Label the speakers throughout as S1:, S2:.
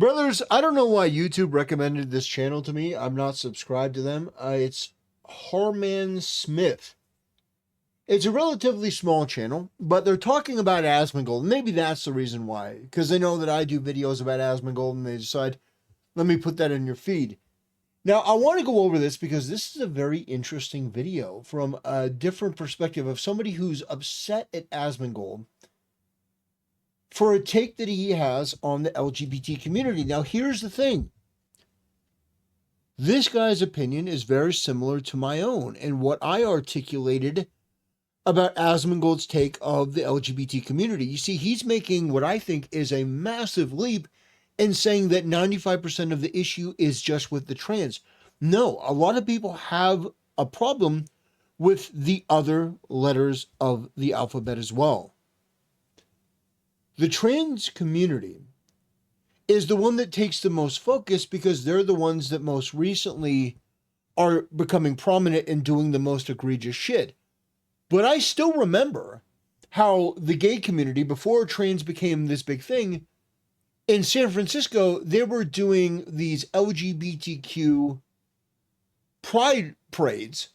S1: Brothers, I don't know why YouTube recommended this channel to me. I'm not subscribed to them. It's Harman Smith. It's a relatively small channel, but they're talking about Asmongold. Maybe that's the reason why, because they know that I do videos about Asmongold and they decide, let me put that in your feed. Now, I want to go over this because this is a very interesting video from a different perspective of somebody who's upset at Asmongold for a take that he has on the LGBT community. Now, here's the thing. This guy's opinion is very similar to my own and what I articulated about Asmongold's take of the LGBT community. You see, he's making what I think is a massive leap in saying that 95% of the issue is just with the trans. No, a lot of people have a problem with the other letters of the alphabet as well. The trans community is the one that takes the most focus because they're the ones that most recently are becoming prominent and doing the most egregious shit. But I still remember how the gay community, before trans became this big thing, in San Francisco, they were doing these LGBTQ pride parades.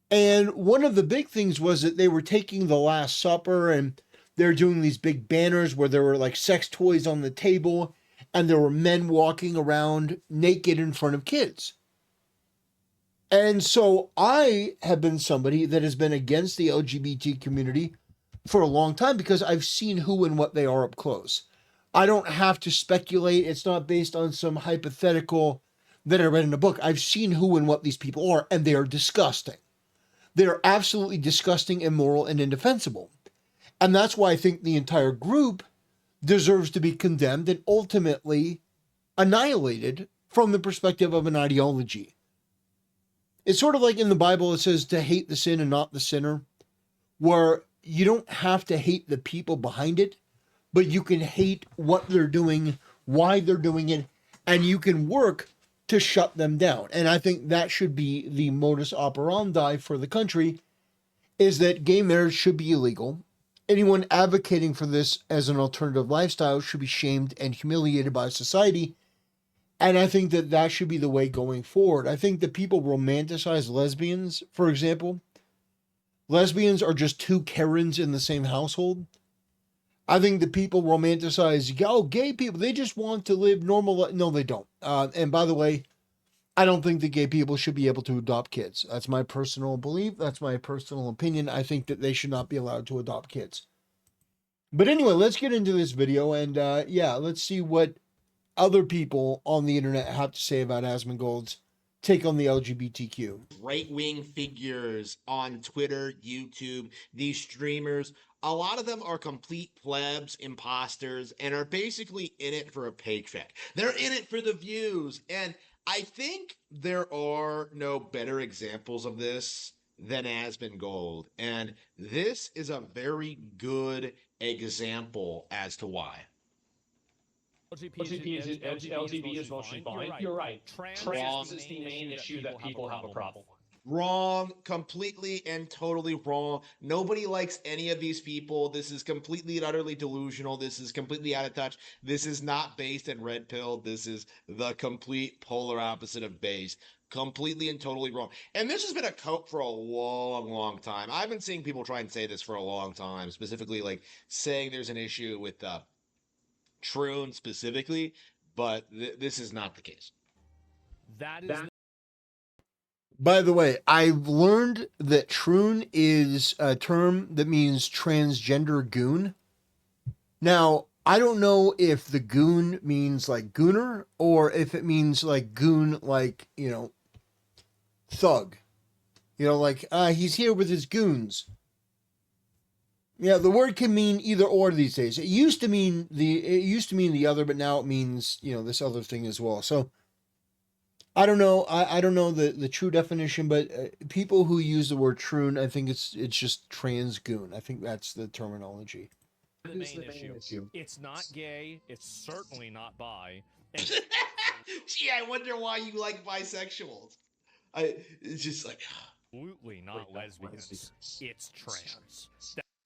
S1: And one of the big things was that they were taking the Last Supper and they're doing these big banners where there were like sex toys on the table and there were men walking around naked in front of kids. And so I have been somebody that has been against the LGBT community for a long time because I've seen who and what they are up close. I don't have to speculate. It's not based on some hypothetical that I read in a book. I've seen who and what these people are, and they are disgusting. They are absolutely disgusting, immoral, and indefensible. And that's why I think the entire group deserves to be condemned and ultimately annihilated from the perspective of an ideology. It's sort of like in the Bible, it says to hate the sin and not the sinner, where you don't have to hate the people behind it, but you can hate what they're doing, why they're doing it, and you can work to shut them down. And I think that should be the modus operandi for the country, is that gay marriage should be illegal. Anyone advocating for this as an alternative lifestyle should be shamed and humiliated by society. And I think that that should be the way going forward. I think that people romanticize lesbians, for example. Lesbians are just two Karens in the same household. I think that people romanticize, oh, gay people, they just want to live normal. No, they don't. And by the way, I don't think that gay people should be able to adopt kids. That's my personal belief. That's my personal opinion. I think that they should not be allowed to adopt kids. But anyway, let's get into this video. And yeah, let's see what other people on the internet have to say about Asmongold's take on the LGBTQ.
S2: Right-wing figures on Twitter, YouTube, these streamers, a lot of them are complete plebs, imposters, and are basically in it for a paycheck. They're in it for the views. And I think there are no better examples of this than Asmongold. And this is a very good example as to why.
S3: LGBT is mostly fine. You're right. Trans is the main issue that people have a problem with.
S2: Wrong, completely and totally wrong. Nobody likes any of these people. This is completely and utterly delusional. This is completely out of touch. This is not based in red pill. This is the complete polar opposite of base. Completely and totally wrong. And this has been a cope for a long, long time. I've been seeing people try and say this for a long time, specifically like saying there's an issue with Troon specifically, but this is not the case.
S1: By the way, I've learned that Troon is a term that means transgender goon. Now, I don't know if the goon means like gooner or if it means like goon, like, you know, thug. You know, like, he's here with his goons. Yeah, the word can mean either or these days. It used to mean the other, but now it means, you know, this other thing as well. So I don't know. I don't know the true definition, but people who use the word troon, I think it's just trans goon. I think that's the terminology.
S3: The main issue. It's not gay. It's certainly not bi.
S2: Gee, I wonder why you like bisexuals. It's just like
S3: Absolutely not lesbians. It's trans.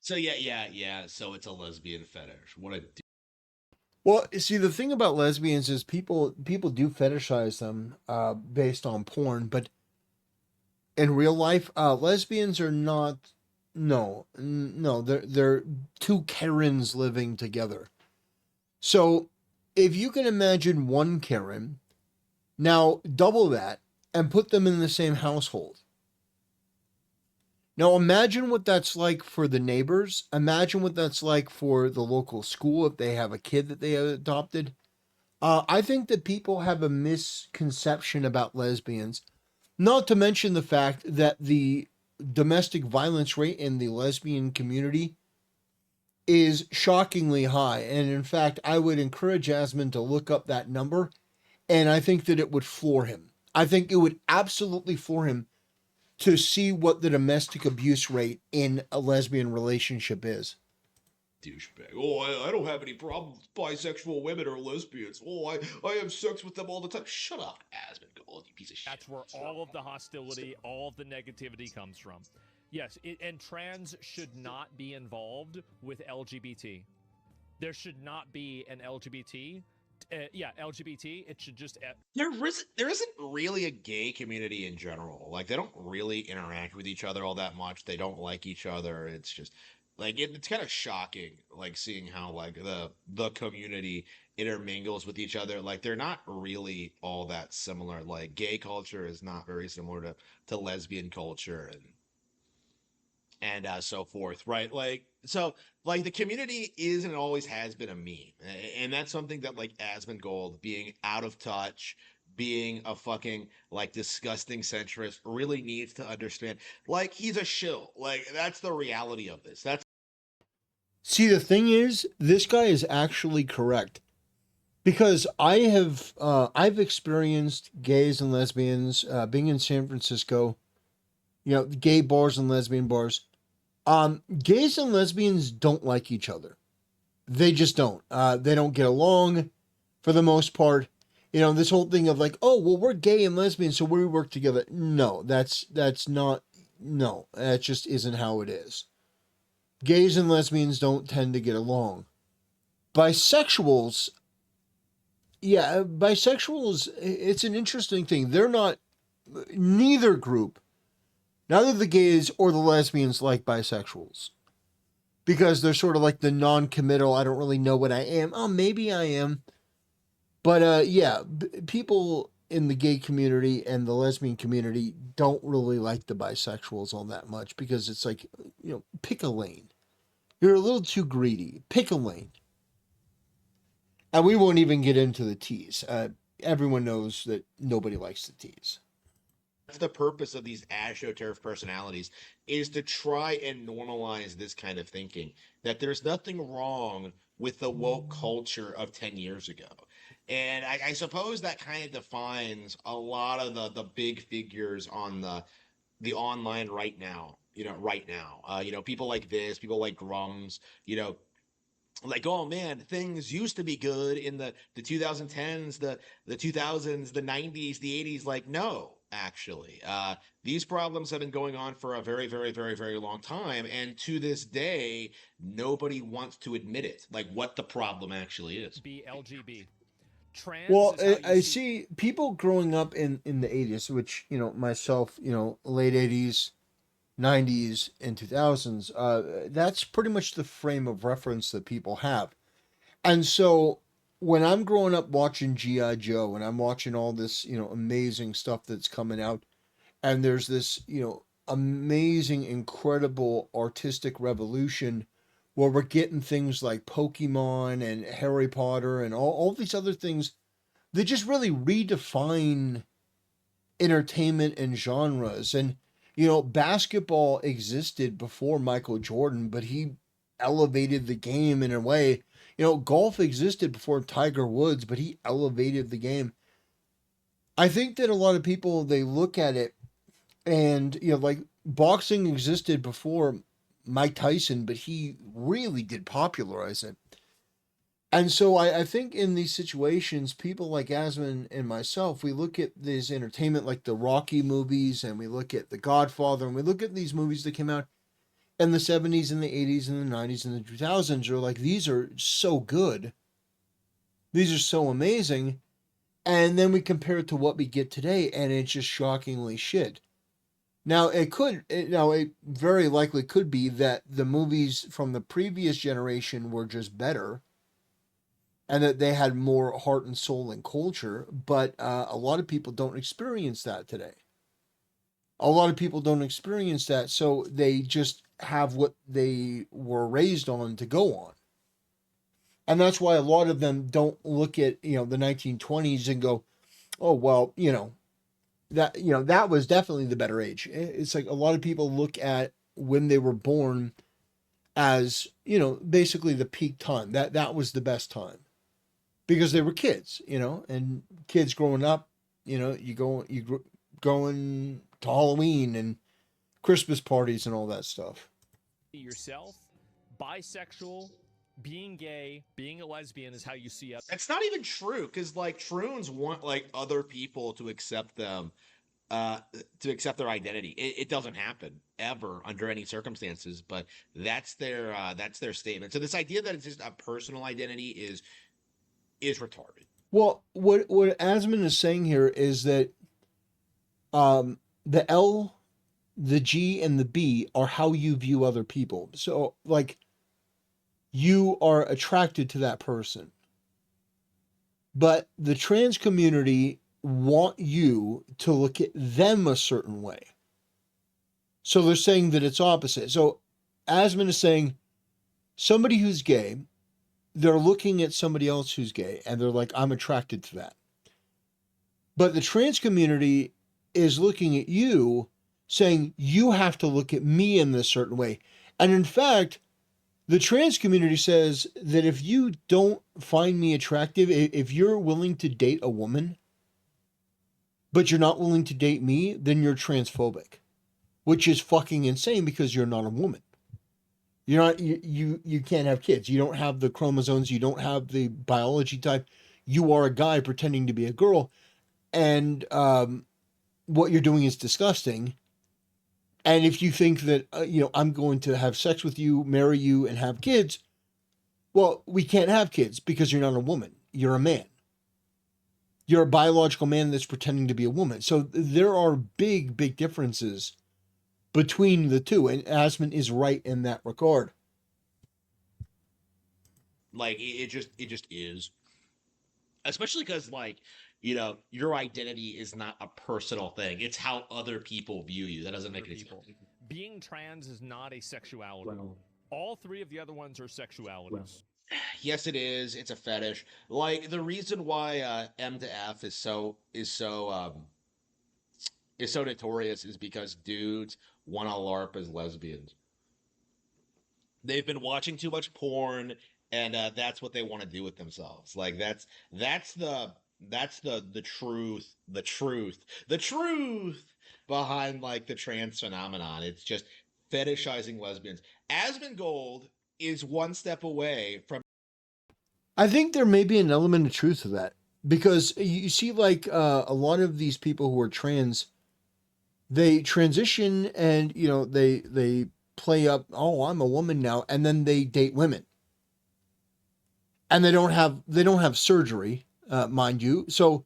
S2: So yeah. So it's a lesbian fetish. What a
S1: Well, see, the thing about lesbians is people do fetishize them based on porn, but in real life, lesbians are not. No, no, they're two Karens living together. So, if you can imagine one Karen, now double that and put them in the same household. Now, imagine what that's like for the neighbors. Imagine what that's like for the local school if they have a kid that they adopted. I think that people have a misconception about lesbians, not to mention the fact that the domestic violence rate in the lesbian community is shockingly high. And in fact, I would encourage Jasmine to look up that number, and I think that it would floor him. I think it would absolutely floor him to see what the domestic abuse rate in a lesbian relationship is.
S2: Douchebag. Oh, I don't have any problem with bisexual women or lesbians. Oh, I have sex with them all the time. Shut up, Asmongold, you piece of shit.
S3: That's where all of the hostility, all of the negativity comes from. Yes, and trans should not be involved with LGBT. There should not be an LGBT. LGBT. It should just.
S2: There isn't really a gay community in general. Like they don't really interact with each other all that much. They don't like each other. It's just like it's kind of shocking, like seeing how like the community intermingles with each other. Like they're not really all that similar. Like gay culture is not very similar to lesbian culture and so forth, right? Like so like the community is and always has been a meme. And that's something that like Asmongold being out of touch, being a fucking like disgusting centrist really needs to understand. Like he's a shill. Like that's the reality of this. That's
S1: See, the thing is, this guy is actually correct because I've experienced gays and lesbians being in San Francisco. You know, gay bars and lesbian bars. Gays and lesbians don't like each other. They just don't. They don't get along for the most part. You know, this whole thing of like, oh, well, we're gay and lesbian, so we work together. No, that's not. No, that just isn't how it is. Gays and lesbians don't tend to get along. Bisexuals, yeah, bisexuals, it's an interesting thing. They're not, neither group, neither the gays or the lesbians like bisexuals because they're sort of like the non committal. I don't really know what I am. Oh, maybe I am. But yeah, people in the gay community and the lesbian community don't really like the bisexuals all that much because it's like, pick a lane. You're a little too greedy. Pick a lane. And we won't even get into the tease. Everyone knows that nobody likes the tease.
S2: the purpose of these astroturf personalities is to try and normalize this kind of thinking that there's nothing wrong with the woke culture of 10 years ago. And I suppose that kind of defines a lot of the big figures on the online right now. Right now, people like this, people like Grums, like oh man, things used to be good in the 2010s, the 2000s, the 90s, the 80s. Like no, actually, these problems have been going on for a very very very very long time, and to this day nobody wants to admit it, like what the problem actually is.
S3: Be LGB. Trans
S1: Well,
S3: is how you
S1: I see people growing up in the 80s, which, myself, late 80s, 90s, and 2000s, that's pretty much the frame of reference that people have. And so when I'm growing up watching G.I. Joe and I'm watching all this, amazing stuff that's coming out, and there's this, amazing, incredible artistic revolution where we're getting things like Pokemon and Harry Potter and all these other things. They just really redefine entertainment and genres. And, basketball existed before Michael Jordan, but he elevated the game in a way. Golf existed before Tiger Woods, but he elevated the game. I think that a lot of people, they look at it and, like boxing existed before Mike Tyson, but he really did popularize it. And so I think in these situations, people like Asman and myself, we look at this entertainment like the Rocky movies and we look at The Godfather and we look at these movies that came out in the 70s and the 80s and the 90s and the 2000s are like, these are so good. These are so amazing. And then we compare it to what we get today, and it's just shockingly shit. Now it very likely could be that the movies from the previous generation were just better, and that they had more heart and soul and culture. But a lot of people don't experience that today. A lot of people don't experience that, so they just have what they were raised on to go on. And that's why a lot of them don't look at, the 1920s and go, oh, well, that was definitely the better age. It's like a lot of people look at when they were born as, basically the peak time. That was the best time because they were kids, and kids growing up, going to Halloween and Christmas parties and all that stuff.
S3: Yourself, bisexual, being gay, being a lesbian is how you see it.
S2: It's not even true because like Troons want like other people to accept them, to accept their identity. It doesn't happen ever under any circumstances, but that's their statement. So this idea that it's just a personal identity is retarded.
S1: Well, what Asman is saying here is that the L, the G, and the B are how you view other people. So, like, you are attracted to that person. But the trans community want you to look at them a certain way. So they're saying that it's opposite. So Asman is saying somebody who's gay, they're looking at somebody else who's gay and they're like, I'm attracted to that. But the trans community is looking at you saying, you have to look at me in this certain way. And in fact, the trans community says that if you don't find me attractive, if you're willing to date a woman, but you're not willing to date me, then you're transphobic, which is fucking insane because you're not a woman. You're not, you can't have kids. You don't have the chromosomes. You don't have the biology type. You are a guy pretending to be a girl. And what you're doing is disgusting. And if you think that, I'm going to have sex with you, marry you, and have kids, well, we can't have kids because you're not a woman. You're a man. You're a biological man that's pretending to be a woman. So there are big, big differences between the two. And Asman is right in that regard.
S2: Like it just is. Especially because like your identity is not a personal thing. It's how other people view you. That doesn't make any sense.
S3: Being trans is not a sexuality. All three of the other ones are sexualities.
S2: Yes, it is. It's a fetish. Like the reason why M to F is so notorious is because dudes want to LARP as lesbians. They've been watching too much porn, and that's what they want to do with themselves. Like that's the truth, the truth behind like the trans phenomenon. It's just fetishizing lesbians. Asmongold is one step away from.
S1: I think there may be an element of truth to that because you see, like a lot of these people who are trans, they transition and they play up. Oh, I'm a woman now, and then they date women, and they don't have surgery, mind you. So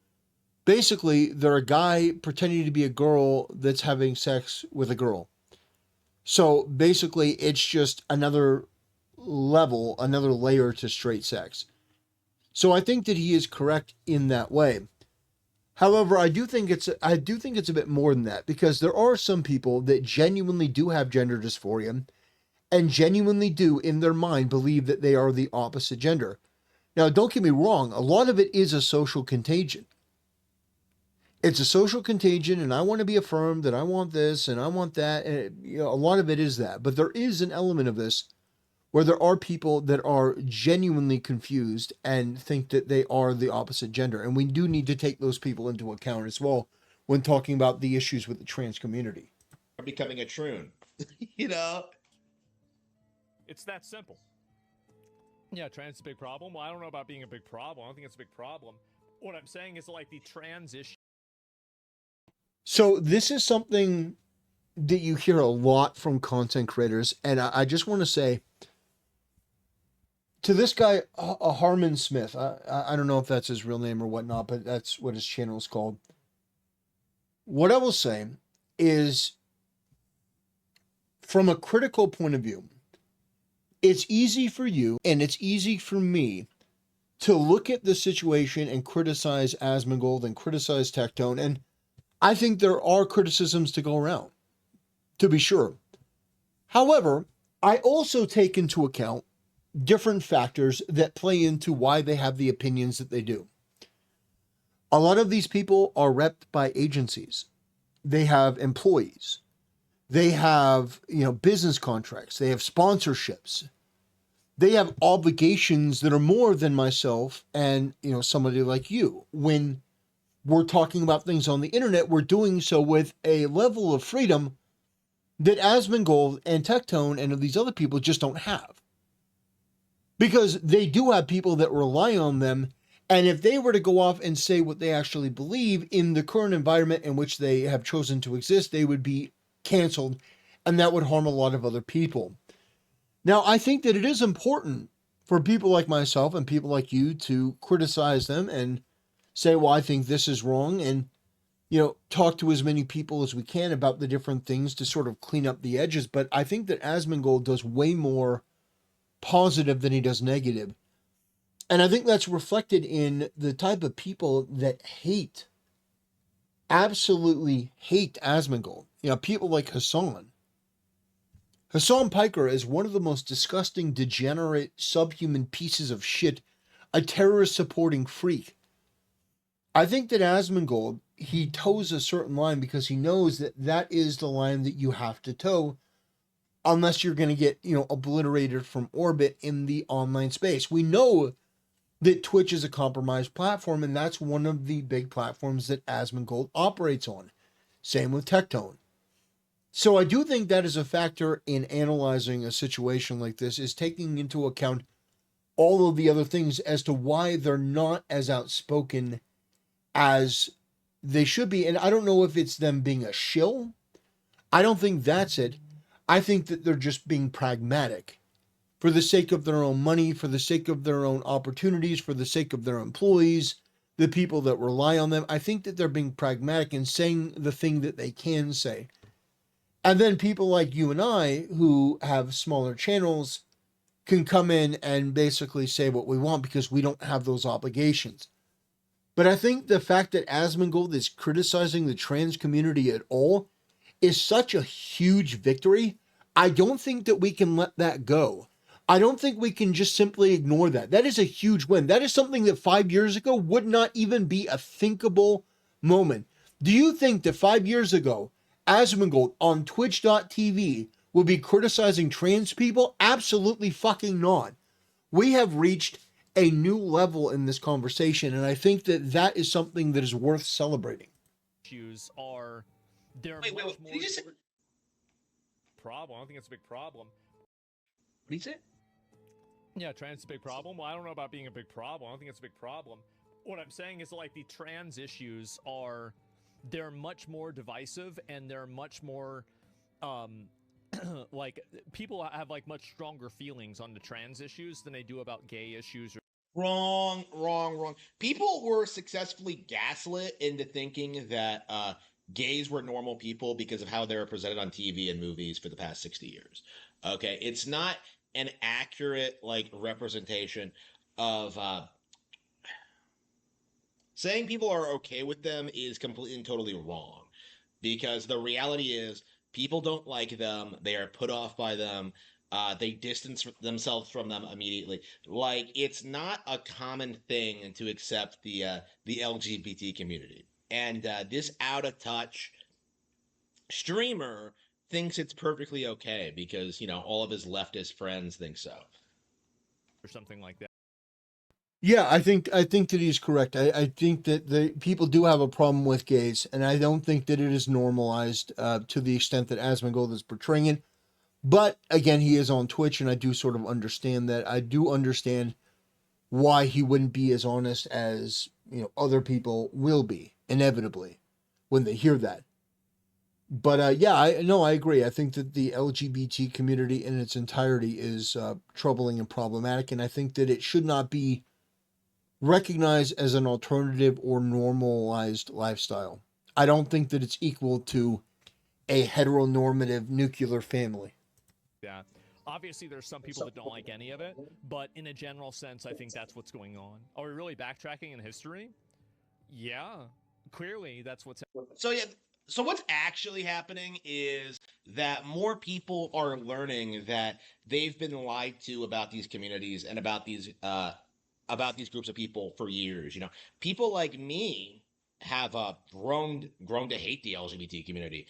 S1: basically, they're a guy pretending to be a girl that's having sex with a girl. So basically, it's just another level, another layer to straight sex. So I think that he is correct in that way. However, I do think it's a bit more than that because there are some people that genuinely do have gender dysphoria and genuinely do in their mind believe that they are the opposite gender. Now, don't get me wrong, a lot of it is a social contagion. It's a social contagion, and I want to be affirmed that I want this and I want that. And a lot of it is that. But there is an element of this where there are people that are genuinely confused and think that they are the opposite gender. And we do need to take those people into account as well when talking about the issues with the trans community.
S2: Becoming a troon. you know?
S3: It's that simple. Yeah, trans is a big problem. Well, I don't know about being a big problem. I don't think it's a big problem. What I'm saying is like the trans issue.
S1: So this is something that you hear a lot from content creators. And I just want to say, to this guy, Harmon Smith. I don't know if that's his real name or whatnot, but that's what his channel is called. What I will say is, from a critical point of view, it's easy for you and it's easy for me to look at the situation and criticize Asmongold and criticize Tectone. And I think there are criticisms to go around, to be sure. However, I also take into account different factors that play into why they have the opinions that they do. A lot of these people are repped by agencies. They have employees. They have, business contracts. They have sponsorships. They have obligations that are more than myself and, somebody like you. When we're talking about things on the internet, we're doing so with a level of freedom that Asmongold and Tectone and these other people just don't have. Because they do have people that rely on them. And if they were to go off and say what they actually believe in the current environment in which they have chosen to exist, they would be canceled. And that would harm a lot of other people. Now, I think that it is important for people like myself and people like you to criticize them and say, well, I think this is wrong. And, talk to as many people as we can about the different things to sort of clean up the edges. But I think that Asmongold does way more positive than he does negative. And I think that's reflected in the type of people that absolutely hate Asmongold. People like Hassan. Hassan Piker is one of the most disgusting, degenerate, subhuman pieces of shit, a terrorist-supporting freak. I think that Asmongold, he toes a certain line because he knows that that is the line that you have to toe unless you're going to get, obliterated from orbit in the online space. We know that Twitch is a compromised platform, and that's one of the big platforms that Asmongold operates on. Same with Tectone. So I do think that is a factor in analyzing a situation like this, is taking into account all of the other things as to why they're not as outspoken as they should be. And I don't know if it's them being a shill. I don't think that's it. I think that they're just being pragmatic for the sake of their own money, for the sake of their own opportunities, for the sake of their employees, the people that rely on them. I think that they're being pragmatic and saying the thing that they can say. And then people like you and I, who have smaller channels, can come in and basically say what we want because we don't have those obligations. But I think the fact that Asmongold is criticizing the trans community at all is such a huge victory. I don't think that we can let that go. I don't think we can just simply ignore that. That is a huge win. That is something that 5 years ago would not even be a thinkable moment. Do you think that 5 years ago, Asmongold on twitch.tv would be criticizing trans people? Absolutely fucking not. We have reached a new level in this conversation, and I think that that is something that is worth celebrating.
S3: Issues are there.
S2: Wait, did you just say?
S3: Problem. I don't think it's a big problem.
S2: What did you say?
S3: Yeah, trans is a big problem. Well, I don't know about being a big problem. I don't think it's a big problem. What I'm saying is, like, the trans issues are, they're much more divisive, and they're much more, like, people have, like, much stronger feelings on the trans issues than they do about gay issues.
S2: Wrong. People were successfully gaslit into thinking that gays were normal people because of how they were presented on TV and movies for the past 60 years. Okay, it's not an accurate representation of saying people are okay with them is completely and totally wrong, because the reality is people don't like them. They are put off by them. They distance themselves from them immediately. Like, it's not a common thing to accept the LGBT community. And this out of touch streamer thinks it's perfectly okay because all of his leftist friends think so,
S3: or something like that.
S1: Yeah, I think that he's correct. I think that the people do have a problem with gays, and I don't think that it is normalized to the extent that Asmongold is portraying it. But again, he is on Twitch, and I do sort of understand that. I do understand why he wouldn't be as honest as other people will be inevitably when they hear that. But yeah, I agree. I think that the LGBT community in its entirety is troubling and problematic, and I think that it should not be recognized as an alternative or normalized lifestyle. I don't think that it's equal to a heteronormative nuclear family.
S3: Yeah. Obviously, there's some people that don't like any of it, but in a general sense, I think that's what's going on. Are we really backtracking in history? Yeah. Clearly, that's what's
S2: So yeah, so what's actually happening is that more people are learning that they've been lied to about these communities and about these groups of people for years. You know, people like me have grown to hate the LGBT community.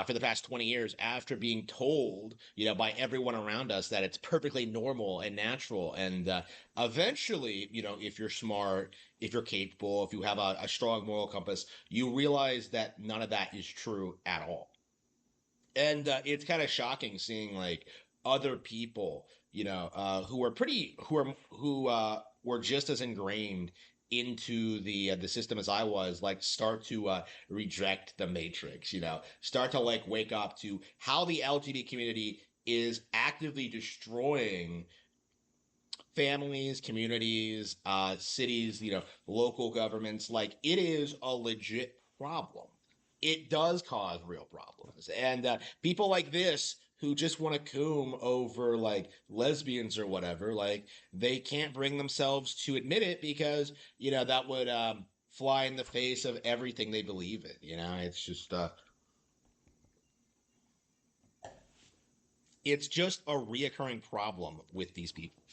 S2: For the past 20 years, after being told, you know, by everyone around us that it's perfectly normal and natural, and eventually, you know, if you're smart, if you're capable, if you have a strong moral compass, you realize that none of that is true at all. And it's kind of shocking seeing like other people, you know, who were just as ingrained into the system as I was, like start to reject the matrix, you know, start to like wake up to how the LGBT community is actively destroying families, communities, cities, you know, local governments. Like it is a legit problem. It does cause real problems, and people like this who just want to coom over like lesbians or whatever, like they can't bring themselves to admit it because you know that would fly in the face of everything they believe in. You know, it's just a reoccurring problem with these people.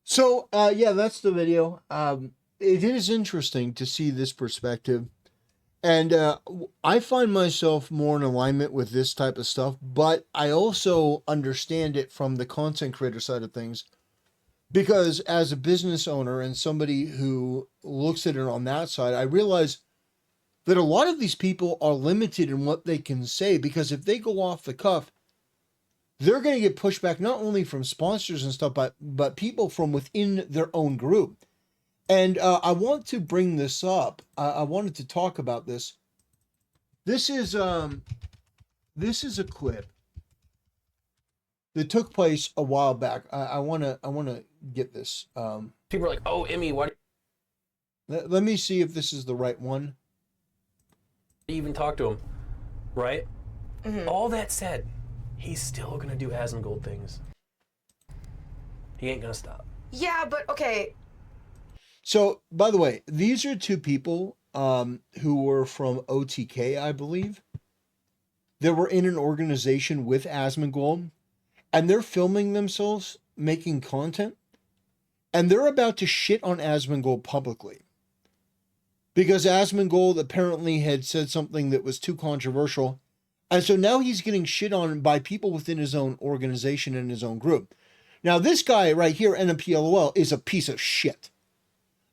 S1: So yeah, that's the video. It is interesting to see this perspective. And I find myself more in alignment with this type of stuff, but I also understand it from the content creator side of things because as a business owner and somebody who looks at it on that side, I realize that a lot of these people are limited in what they can say because if they go off the cuff, they're going to get pushback not only from sponsors and stuff, but people from within their own group. And I want to bring this up. I wanted to talk about this. This is a clip that took place a while back. I wanna get this.
S4: People are like, "Oh, Emmy, why do
S1: Let me see if this is the right one.
S4: you even talk to him?" Right? All that said, he's still gonna do Asmongold things. He ain't gonna stop.
S5: Yeah, but okay.
S1: So, by the way, these are two people who were from OTK, I believe. They were in an organization with Asmongold, and they're filming themselves making content, and they're about to shit on Asmongold publicly. Because Asmongold apparently had said something that was too controversial, and so now he's getting shit on by people within his own organization and his own group. Now, this guy right here, NMPLOL, is a piece of shit.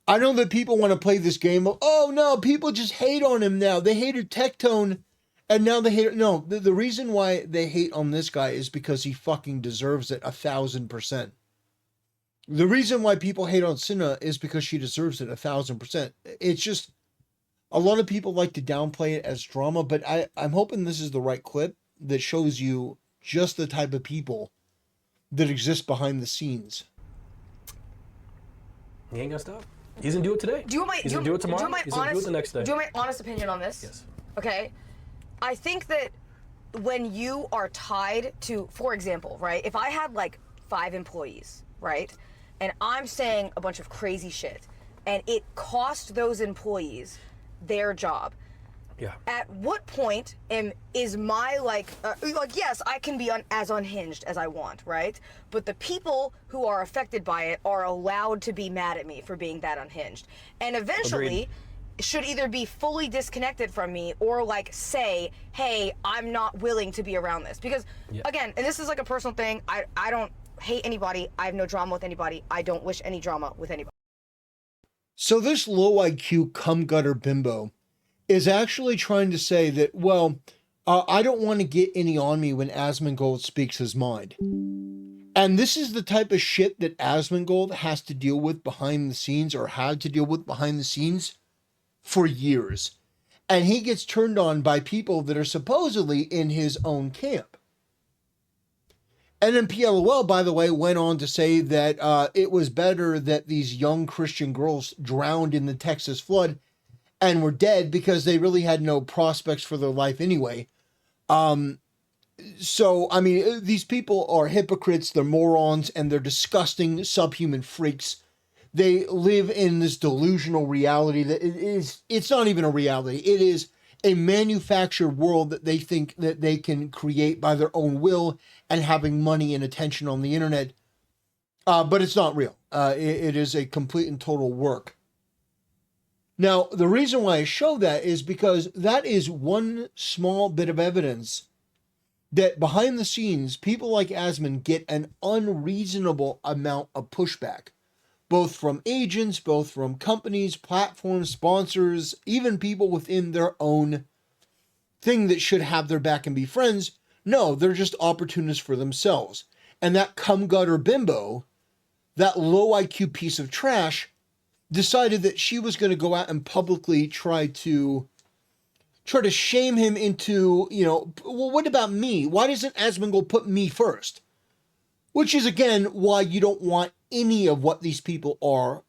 S1: I know that people want to play this game of, oh no, people just hate on him now. They hated Tectone, and now they hate. No, the reason why they hate on this guy is because he fucking deserves it 1,000%. The reason why people hate on Cinna is because she deserves it 1,000%. It's just a lot of people like to downplay it as drama, but I'm hoping this is the right clip that shows you just the type of people that exist behind the scenes.
S4: He ain't gonna stop. He's gonna do it today.
S5: Do you want my,
S4: He's gonna do it tomorrow. He's gonna do it the next day.
S5: Do you want my honest opinion on this?
S4: Yes.
S5: Okay. I think that when you are tied to, for example, right, if I had like 5 employees, right, and I'm saying a bunch of crazy shit, and it cost those employees their job,
S4: Yeah.
S5: at what point is my like yes, I can be as unhinged as I want, right? But the people who are affected by it are allowed to be mad at me for being that unhinged, and eventually
S4: Agreed.
S5: should either be fully disconnected from me or like say, hey, I'm not willing to be around this, because again, and this is like a personal thing, I don't hate anybody, I have no drama with anybody, I don't wish any drama with anybody.
S1: So this low IQ cum gutter bimbo is actually trying to say that, well, I don't want to get any on me when Asmongold speaks his mind. And this is the type of shit that Asmongold has to deal with behind the scenes, or had to deal with behind the scenes for years. and he gets turned on by people that are supposedly in his own camp. And then PLOL, by the way, went on to say that it was better that these young Christian girls drowned in the Texas flood and were dead because they really had no prospects for their life anyway. So, I mean, these people are hypocrites, they're morons, and they're disgusting subhuman freaks. They live in this delusional reality that it's not even a reality. It is a manufactured world that they think that they can create by their own will and having money and attention on the internet. But it's not real. It is a complete and total work. Now, the reason why I show that is because that is one small bit of evidence that behind the scenes, people like Asmon get an unreasonable amount of pushback, both from agents, both from companies, platforms, sponsors, even people within their own thing that should have their back and be friends. No, they're just opportunists for themselves. And that cum gutter bimbo, that low IQ piece of trash, decided that she was going to go out and publicly try to shame him into, well, what about me? Why doesn't Asmongold put me first? Which is, again, why you don't want any of what these people are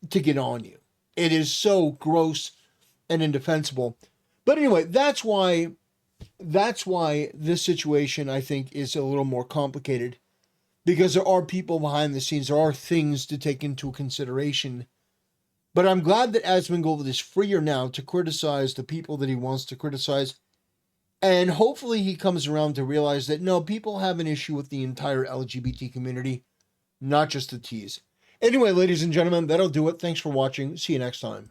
S1: to get on you. It is so gross and indefensible. But anyway, that's why this situation, I think, is a little more complicated. Because there are people behind the scenes. There are things to take into consideration. But I'm glad that Asmongold is freer now to criticize the people that he wants to criticize. And hopefully he comes around to realize that, no, people have an issue with the entire LGBT community, not just the T's. Anyway, ladies and gentlemen, that'll do it. Thanks for watching. See you next time.